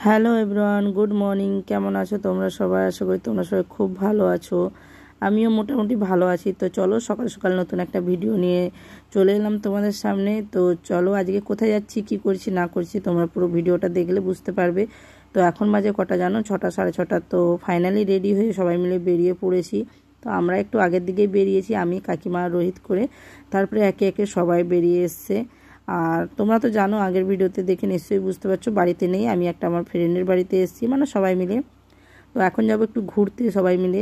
Hello everyone, good morning. কেমন আছো তোমরা সবাই? আশা করি তোমরা সবাই খুব ভালো আছো। আমিও মোটামুটি ভালো আছি। তো চলো সকাল সকাল নতুন একটা ভিডিও নিয়ে চলে এলাম তোমাদের সামনে। তো চলো আজকে কোথায় যাচ্ছি, কি করছি না করছি তোমরা পুরো ভিডিওটা দেখলে বুঝতে পারবে। তো এখন বাজে কটা জানো? 6টা, 6:30। তো ফাইনালি রেডি হয়ে সবাই মিলে বেরিয়ে পড়েছি। তো আমরা একটু আগের দিকেই বেরিয়েছি, আমি, কাকিমা, রোহিত করে। তারপরে একে একে সবাই বেরিয়ে এসছে। আর তোমরা তো জানো, আগের ভিডিওতে দেখে নিশ্চয়ই বুঝতে পারছো বাড়িতে নেই, আমি একটা আমার ফ্রেন্ডের বাড়িতে এসেছি, মানে সবাই মিলে। তো এখন যাবো একটু ঘুরতে সবাই মিলে।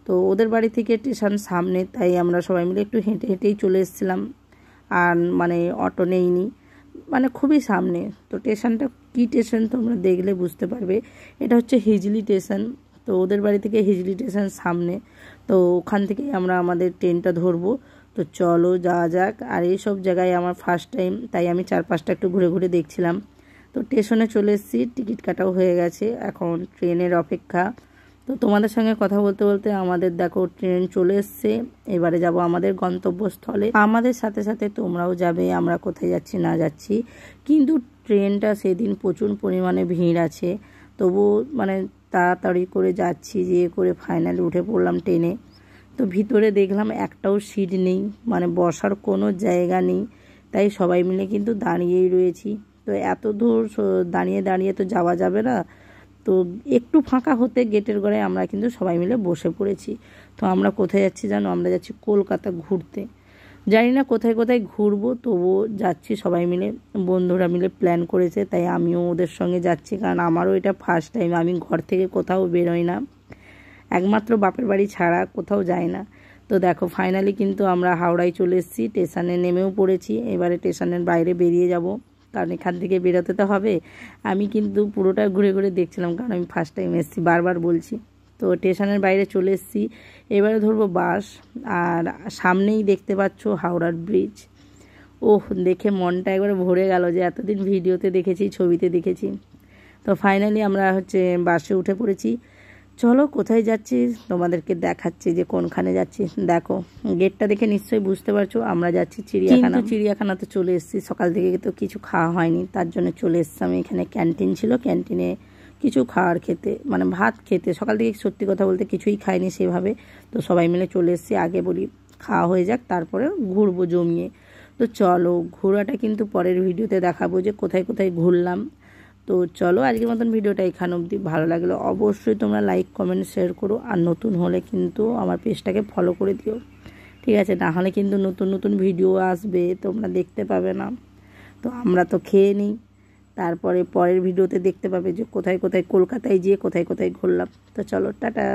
তো ওদের বাড়ি থেকে স্টেশন সামনে, তাই আমরা সবাই মিলে একটু হেঁটে হেঁটেই চলে এসেছিলাম। আর মানে অটো নেইনি, মানে খুবই সামনে। তো স্টেশনটা কী স্টেশন তোমরা দেখলে বুঝতে পারবে। এটা হচ্ছে হিজলি স্টেশন। তো ওদের বাড়ি থেকে হিজলি স্টেশন সামনে। তো ওখান থেকেই আমরা আমাদের ট্রেনটা ধরবো। তো চলো যাওয়া যাক। আর এই সব জায়গায় আমার ফার্স্ট টাইম, তাই আমি 4-5টা একটু ঘুরে ঘুরে দেখছিলাম। তো স্টেশনে চলে এসেছি, টিকিট কাটাও হয়ে গেছে, এখন ট্রেনের অপেক্ষা। তো তোমাদের সঙ্গে কথা বলতে বলতে আমাদের দেখো ট্রেন চলে এসছে। এবারে যাব আমাদের গন্তব্যস্থলে। আমাদের সাথে সাথে তোমরাও যাবে, আমরা কোথায় যাচ্ছি না যাচ্ছি। কিন্তু ট্রেনটা সেদিন প্রচুর পরিমাণে ভিড় আছে। তবু মানে তাড়াতাড়ি করে যাচ্ছি, যেয়ে করে ফাইনালি উঠে পড়লাম ট্রেনে। তো ভিতরে দেখলাম একটাও সিট নেই, মানে বসার কোনো জায়গা নেই। তাই সবাই মিলে কিন্তু দাঁড়িয়েই রয়েছি। তো এত দূর দাঁড়িয়ে দাঁড়িয়ে তো যাওয়া যাবে না। তো একটু ফাঁকা হতে গেটের গোড়ায় আমরা কিন্তু সবাই মিলে বসে পড়েছি। তো আমরা কোথায় যাচ্ছি জানো? আমরা যাচ্ছি কলকাতা ঘুরতে। জানি না কোথায় কোথায় ঘুরবো, তবুও যাচ্ছি সবাই মিলে। বন্ধুরা মিলে প্ল্যান করেছে, তাই আমিও ওদের সঙ্গে যাচ্ছি, কারণ আমারও এটা ফার্স্ট টাইম। আমি ঘর থেকে কোথাও বেরোই না, একমাত্র বাপের বাড়ি ছাড়া কোথাও যায় না। তো দেখো ফাইনালি কিন্তু আমরা হাওড়ায় চলে এসেছি, স্টেশনে নেমেও পড়েছি। এবারে স্টেশনের বাইরে বেরিয়ে যাব, কারণ এখান থেকে বেরোতে তো হবে। আমি কিন্তু পুরোটা ঘুরে ঘুরে দেখছিলাম, কারণ আমি ফার্স্ট টাইম এসেছি, বারবার বলছি। তো স্টেশনের বাইরে চলে এসেছি, এবারে ধরবো বাস। আর সামনেই দেখতে পাচ্ছ হাওড়ার ব্রিজ। ওহ, দেখে মনটা একবারে ভরে গেল, যে এতদিন ভিডিওতে দেখেছি, ছবিতে দেখেছি। তো ফাইনালি আমরা বাসে উঠে পড়েছি। চলো কোথায় যাচ্ছি তোমাদেরকে দেখাচ্ছি, যে কোনখানে যাচ্ছি। দেখো গেটটা দেখে নিশ্চয়ই বুঝতে পারছো আমরা যাচ্ছি চিড়িয়াখানা। চিড়িয়াখানাতে চলে এসেছি, সকাল থেকে তো কিছু খাওয়া হয়নি, তার জন্য চলে এসেছি আমি। এখানে ক্যান্টিন ছিল, ক্যান্টিনে কিছু খাওয়ার খেতে, মানে ভাত খেতে। সকাল থেকে সত্যি কথা বলতে কিছুই খাইনি সেভাবে। তো সবাই মিলে চলে এসেছি। আগে বলি খাওয়া হয়ে যাক, তারপরে ঘুরবো জমিয়ে। তো চলো, ঘোরাটা কিন্তু পরের ভিডিওতে দেখাবো, যে কোথায় কোথায় ঘুরলাম। তো চলো আজকের মতন ভিডিওটা এখান অবধি। ভালো লাগলে অবশ্যই তোমরা লাইক, কমেন্ট, শেয়ার করো। আর নতুন হলে কিন্তু আমার পেজটাকে ফলো করে দিও, ঠিক আছে? না হলে কিন্তু নতুন নতুন ভিডিও আসবে, তোমরা দেখতে পাবে না। তো আমরা তো খেয়ে নিই, তারপরে পরের ভিডিওতে দেখতে পাবে যে কোথায় কোথায় কলকাতায় যেয়ে কোথায় কোথায় ঘুরলাম। তো চলো টাটা।